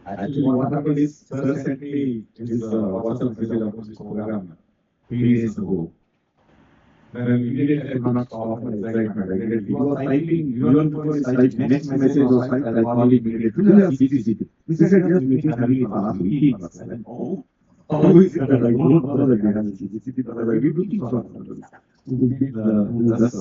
Actually, what happened is, sir sent me his WhatsApp message about this program 3 days ago. Then immediately I could not stop my excitement. Immediately, he was typing, even before his next message was typed, I called him immediately. Do you have CBCT? He said, yes, we have it for last week. I said, oh, how is it that I don't know that we have CBCT, but I will be looking for it. We did this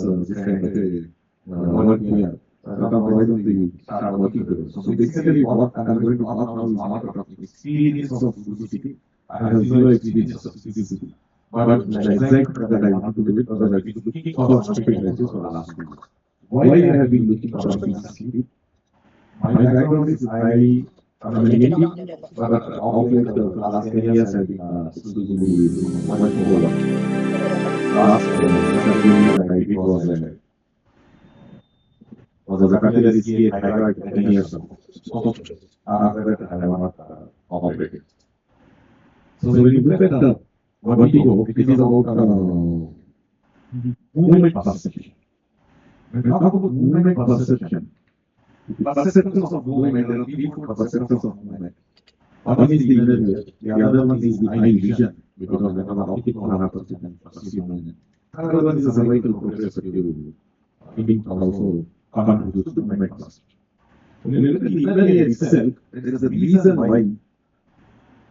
kind of a work here. Why don't we start working together? So basically, what I'm going to talk now is not about experience of CBCT. I have zero experience of CBCT. But the excitement that I want to do it because I've been looking for something like this for the last 2 years. Why I have been looking for CBCT? My background is I am an Indian, but of late the last 10 years I've been exclusively working over. Last surgery that I did was a capillary CA thyroid 10 years ago. So after that I have not operated. So when you look at the vertigo, it is about movement perception. When we talk about movement perception, perceptions of movement, there are three perceptions of movement. One is the inner ear, the other one is the eye vision, because when our optical nerve perception perceive movement. Another one is the cervical proprioceptive thinking also contributes to movement perception. When you look at the inner ear itself, there is a reason why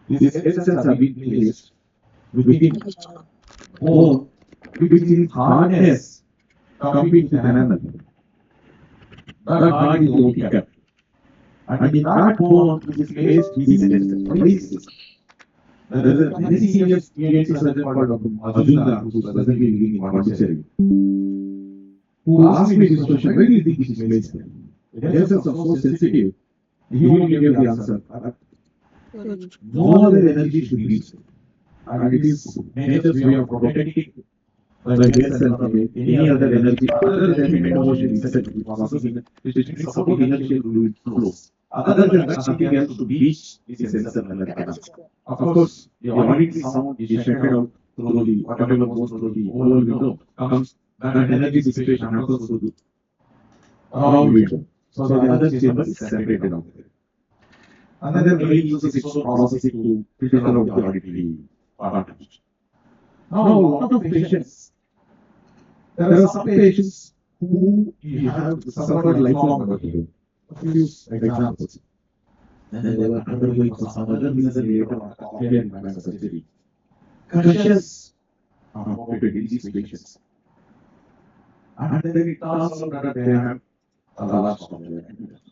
these cells have been placed within bone, which is hardness compete with another. That hard is only kept. And in that bone, which is placed, there is a very serious PhD surgeon called Dr. Majumdar, who is presently living in Pondicherry, who asked me this question, where do you think it is placed? The cells are so sensitive, he only gave the answer. No other energy should be reached. And it is nature's way of protecting the hair cell from any other energy other than emotion inside the processing, which is supporting inertial fluid flow. Other than that, something else to reach is a sensor canal. Of course, the auditory sound is shunted out through the whatever goes through the oval window comes that energy dissipation happens through the round window. So the other chamber is separated out there. And then the brain uses its own processing to filter out the auditory particles. Now, a lot of patients, there are some patients who have suffered lifelong vertigo. A few examples. And they were undergoing for some other reason later on cochlear implant surgery. Crushes are operated in these patients. And then it turns out that they have a large cochlear implant.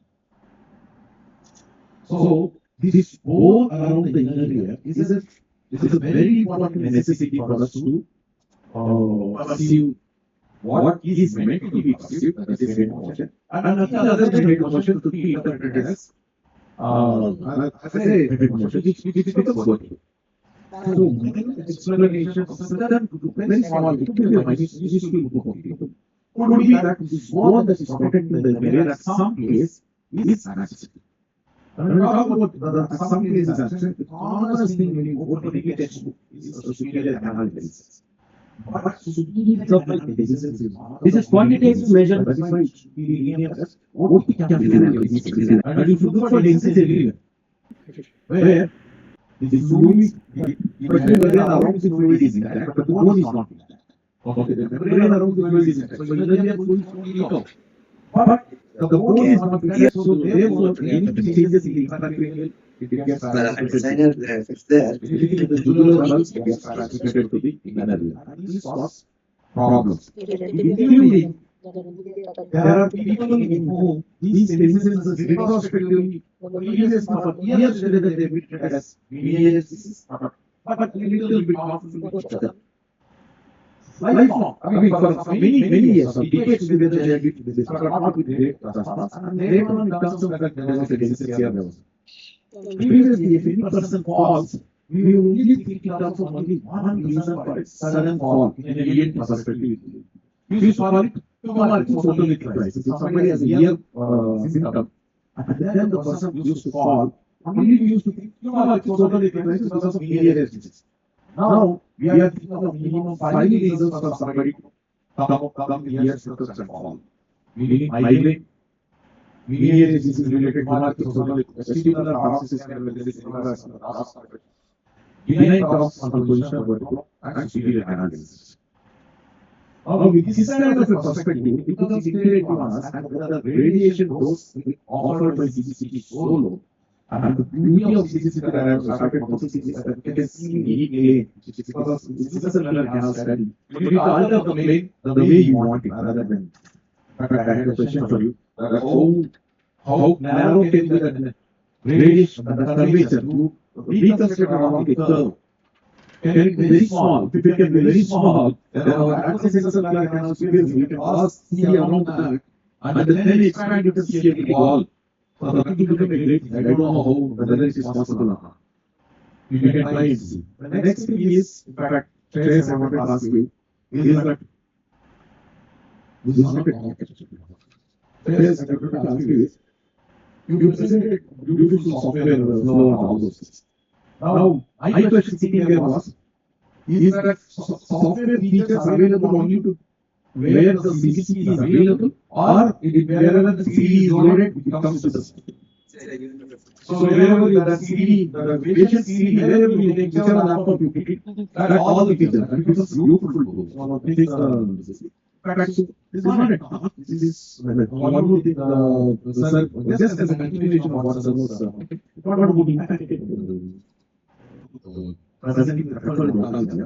So, this bone around the inner ear is a very important necessity for us to perceive what is meant to be perceived, that is range of motion, and nothing other than range of motion to be interpreted as range of motion, which is working. So, explanation of certain very small, it could be a minuscule group of people, could be that this bone that is protecting the barrier at some place is accessible. When we talk about some cases, the commonest thing when you go to the textbook is a superior canal disease. But superior canal disease is quantitative measure specified superior as optic canal disease. And if you look for disease everywhere, where the fluid, the membrane around the fluid is intact, but the bone is not intact. Okay, the membrane around the fluid is intact, so the fluid will leak out. But the bone is not intact, so therefore anything changes in the intracranial, it gets transmitted there. Anything in the jugular valves gets transmitted to the inner ear. And this causes problems. Including, there are people in whom these diseases retrospectively, previous for years later they are treated as VAS disease, but a little bit harmful to each other. Lifelong, I mean, for many years, decades together, they have been this, but not with great response. And later on, it comes to that there was a disease here. Previously, if any person falls, we will only think in terms of only one reason for it, sudden fall in an ENT perspective. We used to call it photolytic crisis. If somebody has a ear symptom, and then the person used to fall, only we used to think photolytic crisis because of VAS disease. Now, we are thinking of minimum 5 reasons for somebody to come here symptoms and fall. Meaning migraine, Lineage is related to vestibular tasks is benign tasks on position vertical and superior canal disease. Now, with this kind of a perspective, it becomes imperative on us and whether the radiation dose offered by CBCT is so low. And the beauty of CBCT that I have started noticing is that you can see in any plane, which is because this is a similar canal study. You can alter the plane the way you want it, rather than. In fact, I had a question for you. How narrow can be the radiation, the curvature to reconstruct along the curve? Can it be very small? If it can be very small, then our ancestral canals we can all see around that, and then expand you can see a wall. So that will become a great thing. I don't know how, whether it is possible or not. You can try and see. The next thing is, in fact, Trace, I want to ask you, is that this is not a complication. Trace, I want to ask you is, you presented beautiful software flow and all those things. Now, my question sitting there was, is that software features available only to where the CBCT is available, or wherever the CD is loaded, it comes to the system? So wherever the CD, the patient CD, wherever you take whichever laptop you pick it, that all the features, and it becomes beautiful to one of the things. This is not a talk. This is one more thing. Just as a continuation of what was what about impacted presenting the technology.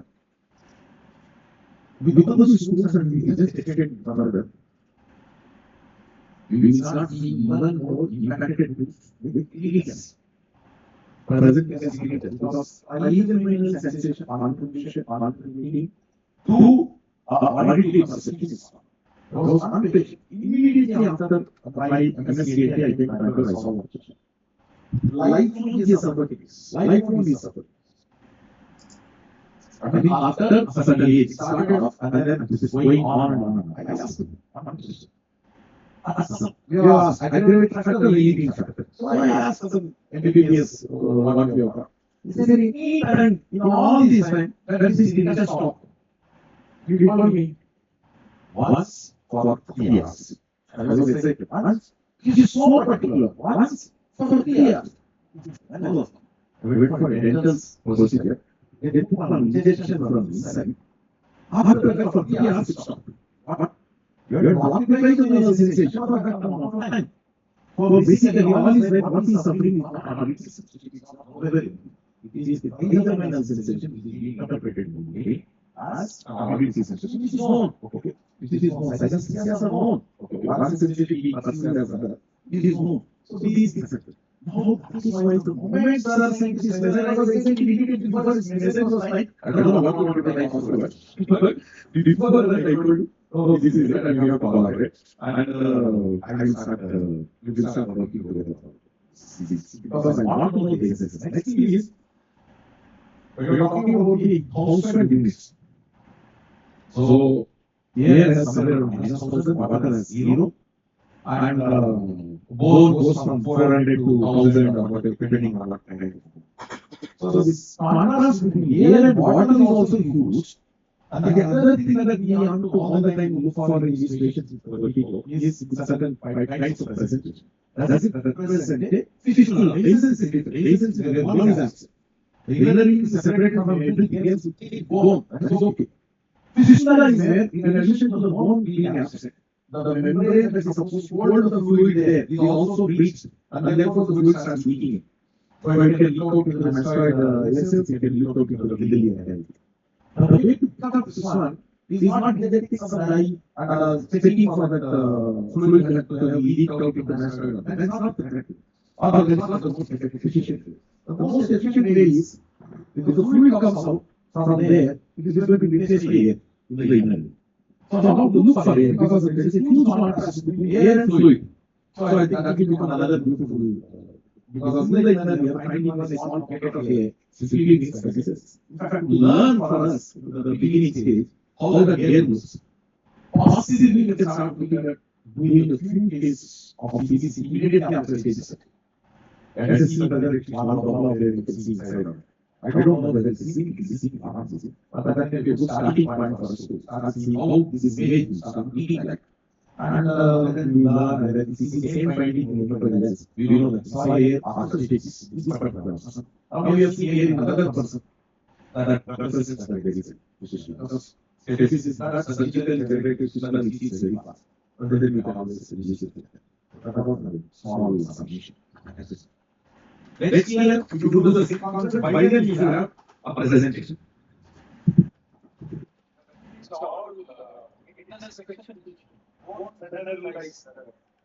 Because the students are being just educated further, we will start being even more impacted with illness. Present because I even sensation, contribution to auditory perceptions. Because immediately after my MSCAT, I think I saw what lifelong is suffered. Lifelong is suffered. I mean, after a certain age, it started off, and then this is going on and on. I asked him, yes, aggravated factor, leading factor. So I asked some MBBS, one way or is there any time in all this time that this did not stop? You told me once for 3 years. I was excited. Once, this is so particular. Once for 3 years. I went for a dental procedure. They put an injection from inside. After that, for 3 years, it stopped. But you are multiplying the sensation for a long time. So basically, all is when one is suffering is not auditory sensation. It is the fundamental sensation which is being interpreted as auditory sensation. This is known. Okay. This is known. Synesthesia are known. Okay. One sensitivity perceived as other. This is known. So these things are. No, that is why the moment sir saying this is when I was saying immediately before his message was like, I don't know what you want to take afterwards. Before that I told you, oh, this is it, and we have to collaborate. And I will start, we will start working together. Because I want to know the exercise. Next thing is, we are talking about the constant units. So, here has somewhere around -1000, water has 0. And bone goes from 400 to 1000 or whatever, depending on what kind of. So this contrast between air and water is also huge. And the other thing that we have to all the time look for in these patients is certain kinds of presentation. Does it represent a fistula? Patients where bone is absent. Either it is separated from everything else to take bone. That is okay. Fistula is where, in addition to the bone being absent, the membrane that is supposed to hold the fluid there is also breached, and therefore the fluid starts leaking. So it can leak out into the mastoid vessels, it can leak out into the biliary. Now the way to pick up this one is not injecting some dye and checking for that fluid that leak out into the mastoid. That is not effective. Or that is not the most efficient way. The most efficient way is, if the fluid comes out from there, it is going to be replaced by air in the inner. So how to look for air, because there is a huge contrast between air and fluid. So I think that will become another beautiful, because in the inner we are finding a small pocket of air, simply makes sense. In fact, to learn for us at the beginning stage how the air moves. Possibly we can start looking at doing a few cases of CBCT immediately after stages. And see whether it is one of the air we can see inside or not. I don't know whether it's easy or not easy, but that can be a good starting point for us to start seeing how this is made, start looking like. And And then we learn that this is the same finding in enterprises. We know that soil, air, after stages, this particular person. Now we have seen here in another person that represents that disease. Because stasis is not surgical generative system and it is very fast. And then we can always disease it. Small submission. Next year, if you do the same concept, by then you should have a presentation.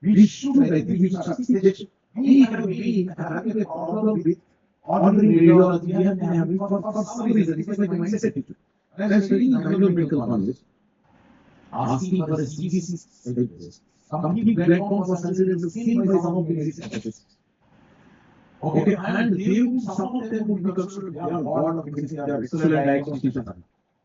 We should, I think we should succeed. We have been having a problem with ordering radiology. We have been having for some reason. It's like my mindset. And I'm studying medical knowledge, asking for a CBCT. Complete platform was considered the same by some of the researchers. Okay, and they, some of them would be considered they are born of excellent diagnostics.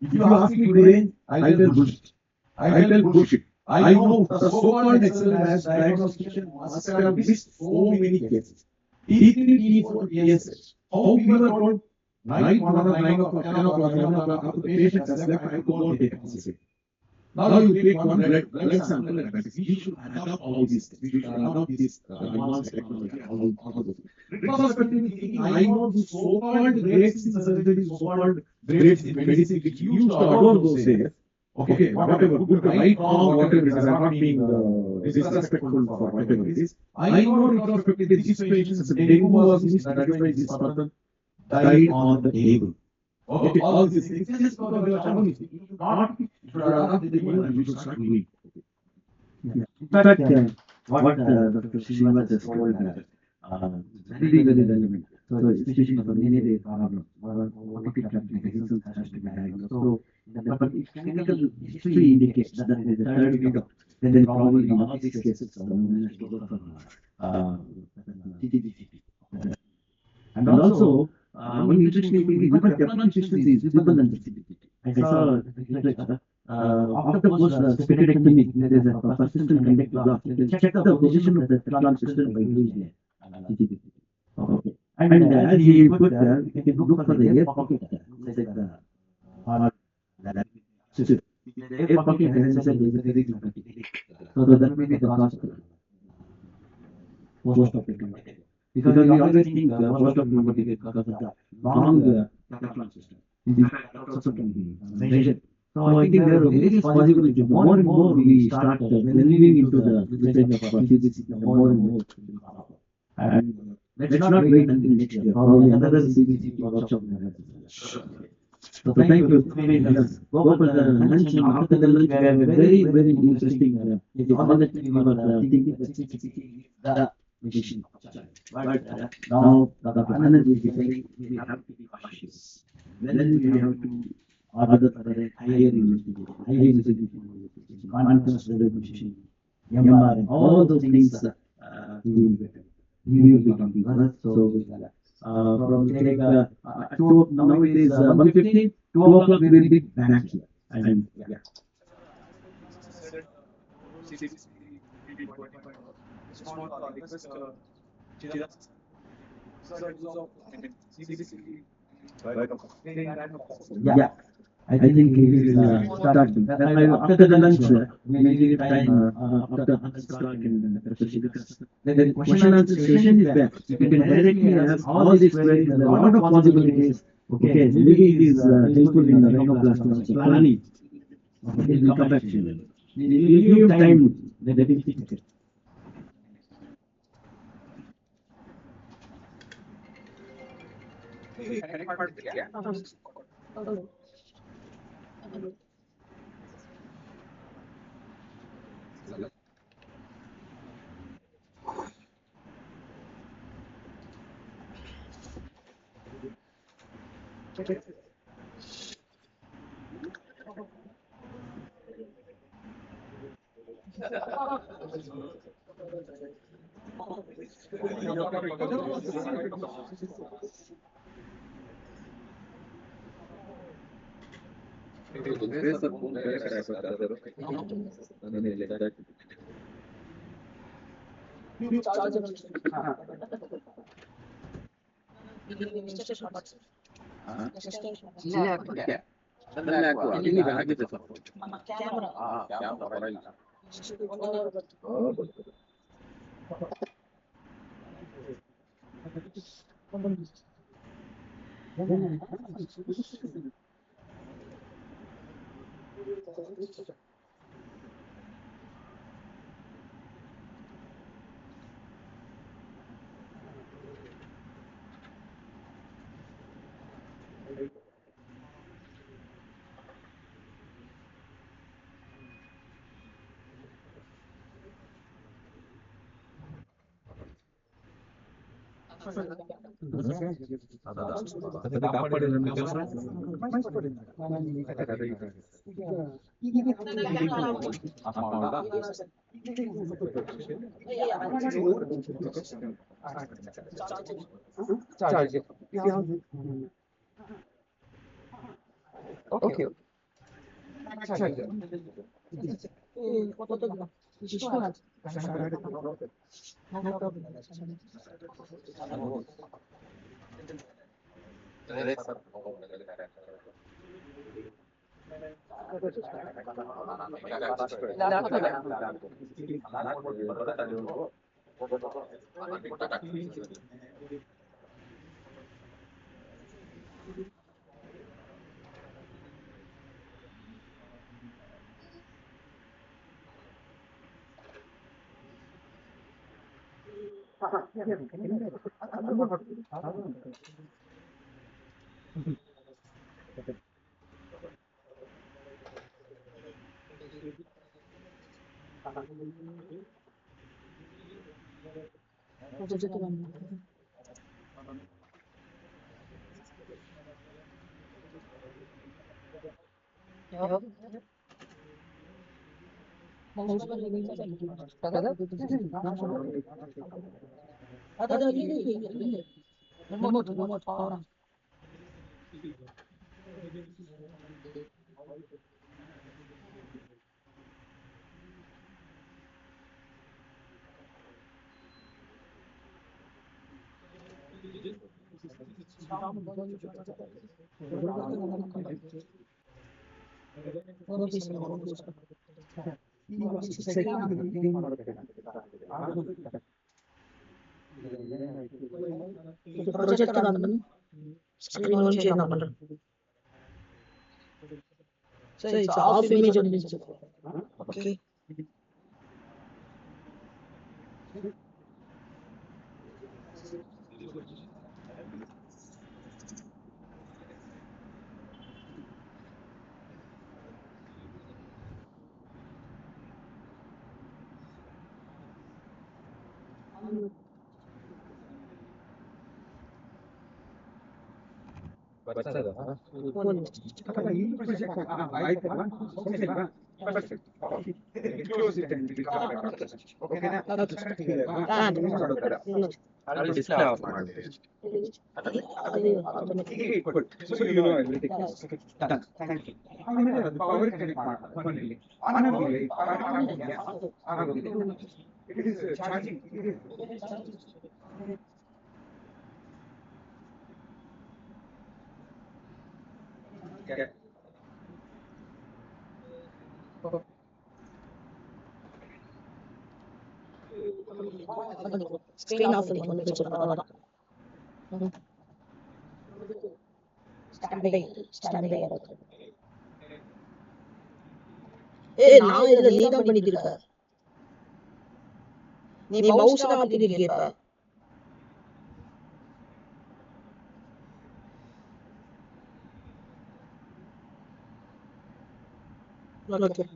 If you ask me today, I tell bullshit. I tell bullshit. I know the so-called excellent diagnostics must have missed so many cases. T3, T4, T6. How we were told, night 1 o'clock, 9 o'clock, 10 o'clock, 11 o'clock, after the patient has left, I have to go and take a consultation. Now you take one blood sample and we should adopt all these things. We should adopt this advanced technology. Retrospectively thinking, I know the so-called grades in surgery, so-called grades in medicine, which used to adore those days. Okay, whatever, good, right, wrong, whatever it is, I'm not being disrespectful for whatever it is. I know retrospectively these patients, dengue was missed, that is why this person died on the table. Okay, all these things, just for the family. You should not, you should adopt the table and you should start doing. In fact, what Dr. Srinivas has told very, very relevant. So, especially for many of the problems, what it mechanisms has to be diagnosed. So, but if clinical history indicates that there is a third window, then probably in all these cases, CBCT. And also, one interesting thing is that development systems is visible in the CBCT. I saw after post-spectrectomy, there is a persistent contact loss. You can check the position of the Teflon system by using CBCT. Okay. And as he put there, you can look for the air pocket system. The air pocket has a very difficulty. So that may be the cause of post-operative. Because we always think post-operative because of the long Teflon system. Also can be measured. So I think there are various possibilities. More and more we start delving into the usage of CBCT, more and more. And let's not wait until next year. Probably another CBCT workshop. So thank you. Go for the lunch. After the lunch, we have a very, very interesting. It's all that we were thinking the machine. But now the panel will be saying we have to be cautious. Then we have to order for a higher investigation, contrast resolution, MRI, all those things we will be talking about. So from take now it is 1:15, 2 o'clock we will be back here. And yeah. Yeah. I think we will start. After the lunch, we will give time after the question answer session is there. You can directly ask all these queries. There are a lot of possibilities. Okay, maybe it is helpful in the rhinoplasty planning. Okay, we'll come back to you. We'll give you time. Definitely. ಅದಕ್ಕೆ ಕಾಪಾಡಿದ್ರೆ ಕೆಲಸ Okay. Remote power. Project screen on channel. So it's half image on this. Okay. Close it and okay. I'll display off my so you know everything. Done. Thank you. Power connect it is charging. Okay. Screen off standby. நான் இதுல நீ தான் பண்ணிட்டு இருக்க. நீ mouse தான் ஆட்டிட்டு இருக்கியப்பா. Okay.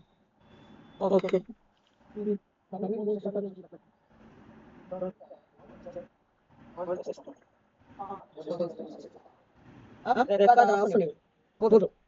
Record off.